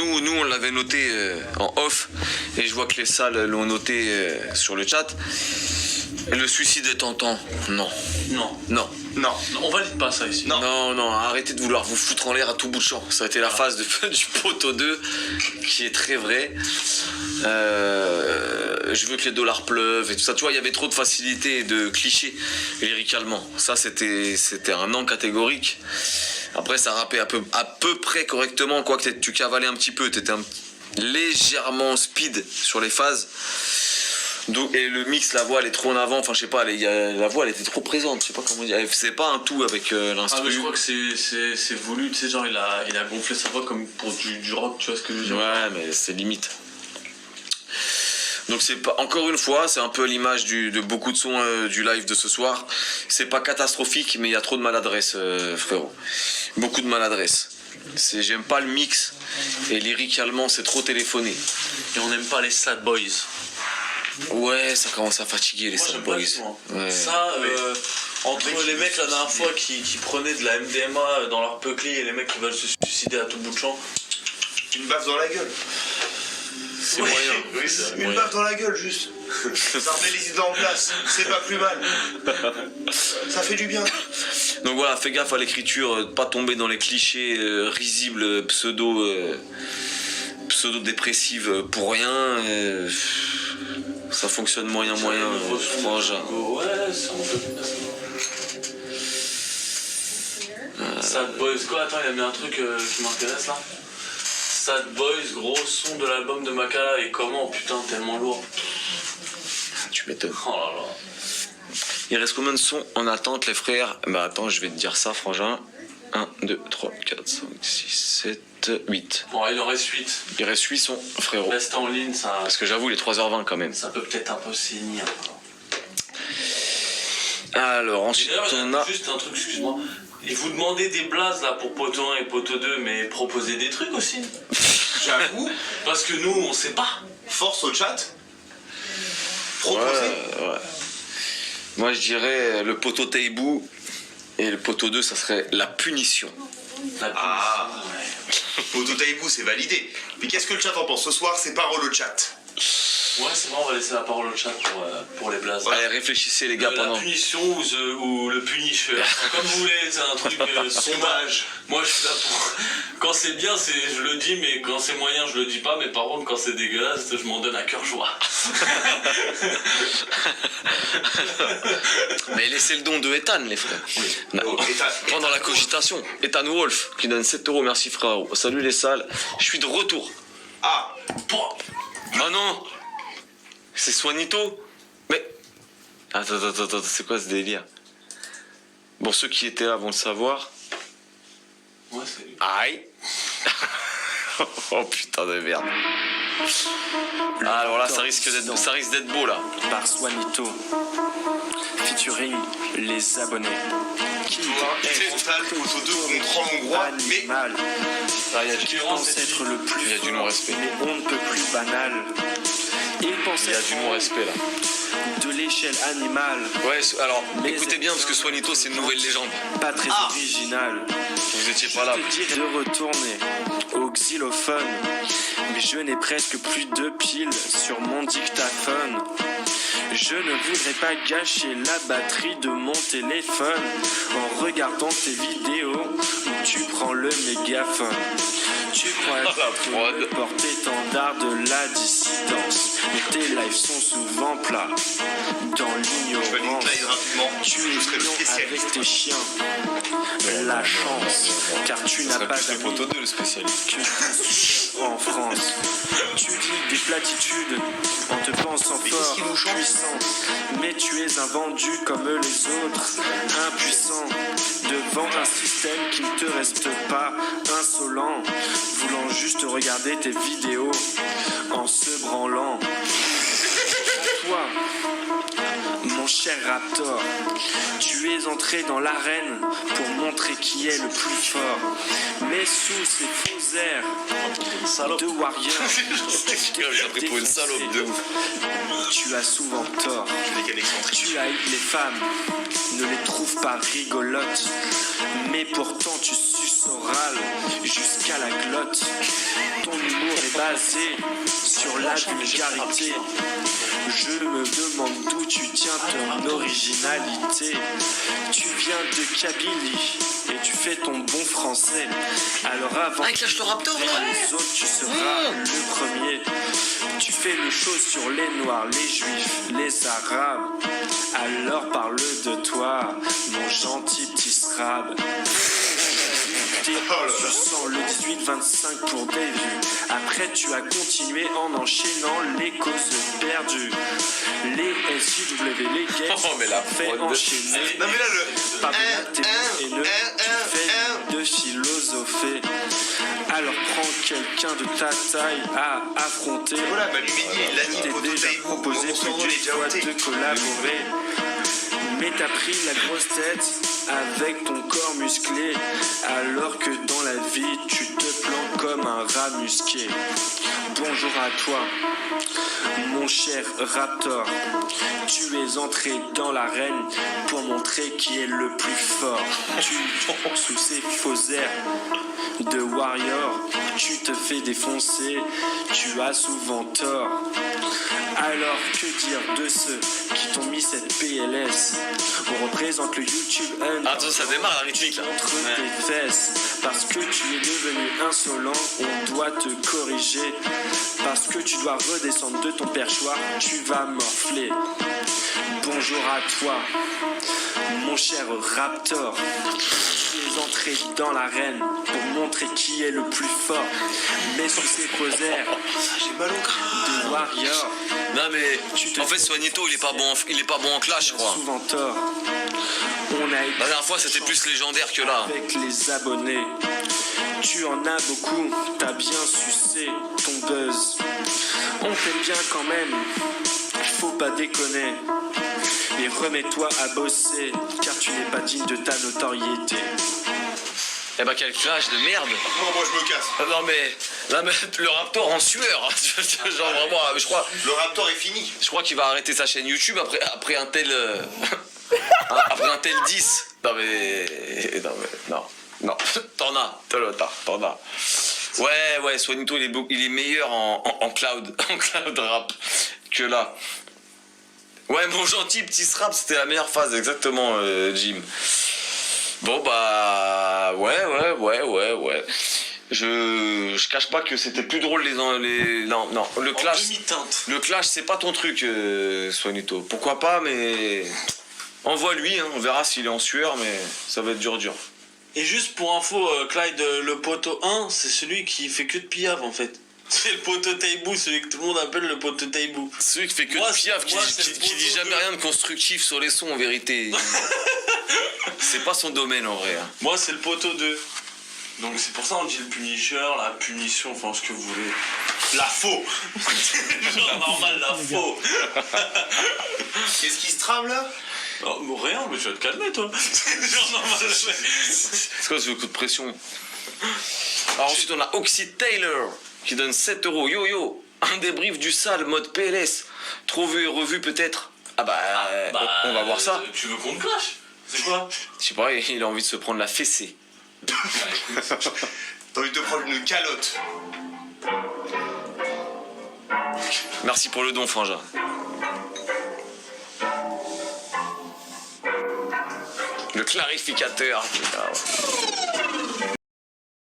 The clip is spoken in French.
Nous on l'avait noté en off, et je vois que les salles l'ont noté sur le chat. Le suicide est tentant. Non. On valide pas ça ici. Non, arrêtez de vouloir vous foutre en l'air à tout bout de champ. Ça a été la phase du poteau 2 qui est très vrai. Je veux que les dollars pleuvent et tout ça. Tu vois, il y avait trop de facilité et de clichés lyricalement. Ça, c'était un non catégorique. Après, ça rappait à peu près correctement, quoique tu cavalais un petit peu. Tu étais légèrement speed sur les phases. Et le mix, la voix elle est trop en avant, enfin je sais pas, la voix elle était trop présente, je sais pas comment dire, c'est pas un tout avec l'instru. Ah mais je crois que c'est voulu, tu sais, genre il a gonflé sa voix comme pour du rock, tu vois ce que je veux dire. Ouais mais c'est limite. Donc c'est pas, encore une fois, c'est un peu l'image de beaucoup de sons du live de ce soir. C'est pas catastrophique mais il y a trop de maladresse frérot. Beaucoup de maladresse. J'aime pas le mix et lyricalement c'est trop téléphoné. Et on n'aime pas les sad boys. Ouais, ça commence à fatiguer les sad boys. Ouais. Ça, entre les mecs la dernière fois qui prenaient de la MDMA dans leur peucli et les mecs qui veulent se suicider à tout bout de champ. Une baffe dans la gueule. C'est moyen. Oui, une baffe dans la gueule juste. Ça remet les idées en place. C'est pas plus mal. Ça fait du bien. Donc voilà, fais gaffe à l'écriture, pas tomber dans les clichés risibles, pseudo-dépressives pour rien. Ça fonctionne moyen, frangin. Ouais, c'est un peu bien ça. Sad Boys, quoi? Attends, il a mis un truc qui m'intéresse là. Sad Boys, gros son de l'album de Makala, et comment? Putain, tellement lourd. Tu m'étonnes. Oh là là. Il reste combien de sons en attente, les frères? Bah attends, je vais te dire ça, frangin. 1, 2, 3, 4, 5, 6, 7, 8. Bon, il en reste 8. Il reste 8 sons, frérot. Reste en ligne, ça. Parce que j'avoue, il est 3h20 quand même. Ça peut peut-être un peu saigner. Alors, ensuite, on a. Juste un truc, excuse-moi. Et vous demandez des blazes là pour poteau 1 et poteau 2, mais proposez des trucs aussi. J'avoue. Parce que nous, on sait pas. Force au chat. Proposez. Ouais. Moi, je dirais le poteau Taibou. Et le poteau 2, ça serait la punition. Ah. Poteau Taibou, c'est validé. Mais qu'est-ce que le chat en pense? Ce soir, c'est parole au chat. Ouais, c'est vrai, on va laisser la parole au chat pour les blazes. Allez, réfléchissez les gars pendant. La punition ou le punisher. Comme vous voulez, c'est un truc sondage. Moi, je suis là pour. Quand c'est bien, je le dis, mais quand c'est moyen, je le dis pas. Mais par contre, quand c'est dégueulasse, je m'en donne à cœur joie. Mais laissez le don de Ethan, les frères. Oui. Pendant la cogitation. Ethan Wolf, qui donne 7 €. Merci, frère. Salut les salles. Je suis de retour. Ah. Oh non. C'est Swanito. Mais. Attends, c'est quoi ce délire? Bon, ceux qui étaient là vont le savoir. Ouais, c'est lui. Aïe. Oh putain de merde. Ah, alors là, ça risque d'être beau là. Par Swanito, featuring les abonnés. Frontal, poteau 2 contre hongrois, mais Animal. Ah, il y a Il pense être le plus il y a du fort, non-respect. mais on ne peut plus banal. Il pense Il y a être du non-respect là. de l'échelle animale, Ouais, alors écoutez bien parce que Swanito c'est une nouvelle légende. pas très original. Vous étiez pas là. Je te dirais de retourner au xylophone, mais je n'ai presque plus de piles sur mon dictaphone. Je ne voudrais pas gâcher la batterie de mon téléphone en regardant tes vidéos où tu prends le mégaphone. Tu crois être le porte-étendard de la dissidence, mais tes lives sont souvent plats dans l'ignorance. Tu es mignon avec tes chiens, la chance, car tu n'as pas d'amis poteau 2 le spécialiste. que en France. Tu dis des platitudes en te pensant fort, puissant, mais tu es un vendu comme les autres, impuissant devant un système qui ne te reste pas, insolent, voulant juste regarder tes vidéos en se branlant. Toi, mon cher Raptor, tu es entré dans l'arène pour montrer qui est le plus fort. Mais sous ces faux airs de warrior, J'ai pris pour une salope de ouf. tu as souvent tort. Tu haïs les femmes, ne les trouves pas rigolotes. Mais pourtant tu suces oral jusqu'à la glotte. Ton basé sur la vulgarité. Je me demande d'où tu tiens ton originalité. Tu viens de Kabylie et tu fais ton bon français. Alors avant Avec Clash le Raptor là. les autres, tu seras le premier. Tu fais le show sur les noirs, les juifs, les arabes. Alors parle de toi, mon gentil petit srab. Tu sens le 18-25 pour des vues. Après tu as continué en enchaînant les causes perdues. Les SJW, les gays, Oh, mais la fait prod de- enchaîner. Non mais là le... Pas de t'es haineux, tu fais de philosopher. Alors prends quelqu'un de ta taille à affronter. Voilà, Manu Mini, il l'a dit, T'es Poto déjà Taïbou, proposé on s'en plus les d'une fois déjà de collaborer. Mais t'as pris la grosse tête avec ton corps musclé. Alors que dans la vie tu te plantes comme un rat musqué. Bonjour à toi, mon cher Raptor. Tu es entré dans l'arène pour montrer qui est le plus fort. Tu, sous ces faux airs de warrior, tu te fais défoncer, tu as souvent tort. Alors que dire de ceux qui t'ont mis cette PLS? On représente le YouTube Attends, ça démarre la rythmique là. contre tes fesses. Parce que tu es devenu insolent, on doit te corriger. Parce que tu dois redescendre de ton perchoir, tu vas morfler. Bonjour à toi, mon cher Raptor. Tu es entré dans l'arène pour montrer qui est le plus fort. Mais sous ces faux airs J'ai mal au crâne. de warrior, Non mais en fait Soignito il est pas bon en clash je crois. souvent tort. On a La dernière fois c'était plus légendaire que là. avec les abonnés. Tu en as beaucoup, t'as bien sucé ton buzz. On t'aime bien quand même, faut pas déconner. Mais remets-toi à bosser, car tu n'es pas digne de ta notoriété. Eh bah quel clash de merde. Non, moi je me casse. Non mais le Raptor en sueur. Genre vraiment Le Raptor est fini. je crois qu'il va arrêter sa chaîne YouTube après un tel après un tel 10. Non. T'en as. Ouais, Soignito il est meilleur en cloud rap que là. Ouais, mon gentil petit rap, c'était la meilleure phase, exactement, Jim. Bon bah ouais. Je cache pas que c'était plus drôle non le clash. Demi-teinte. Le clash c'est pas ton truc, Soignito. Pourquoi pas, mais envoie-lui, hein, on verra s'il est en sueur, mais ça va être dur. Et juste pour info, Clyde, le poteau 1, c'est celui qui fait que de piave en fait. C'est le poteau Taïbou, celui que tout le monde appelle le poteau Taïbou. Celui qui fait que Moi, de piaf, moi, qui c'est dit le jamais poteau rien de constructif sur les sons en vérité. C'est pas son domaine en vrai. Hein. Moi, c'est le poteau 2. Donc c'est pour ça on dit le Punisher, la punition, enfin ce que vous voulez. La faux. Genre normal, la faux. Qu'est-ce qui se trame là? Oh, mais rien, mais tu vas te calmer toi. Genre normal. C'est quoi ce coup de pression? Alors ensuite on a Oxy Taylor qui donne 7 €. Yo, un débrief du sale mode PLS. Trop vu et revu peut-être. Ah bah, on va voir ça. Tu veux qu'on te clash? C'est quoi? Je sais pas, il a envie de se prendre la fessée. T'as envie de te prendre une calotte. Merci pour le don, Frangin. Le clarificateur.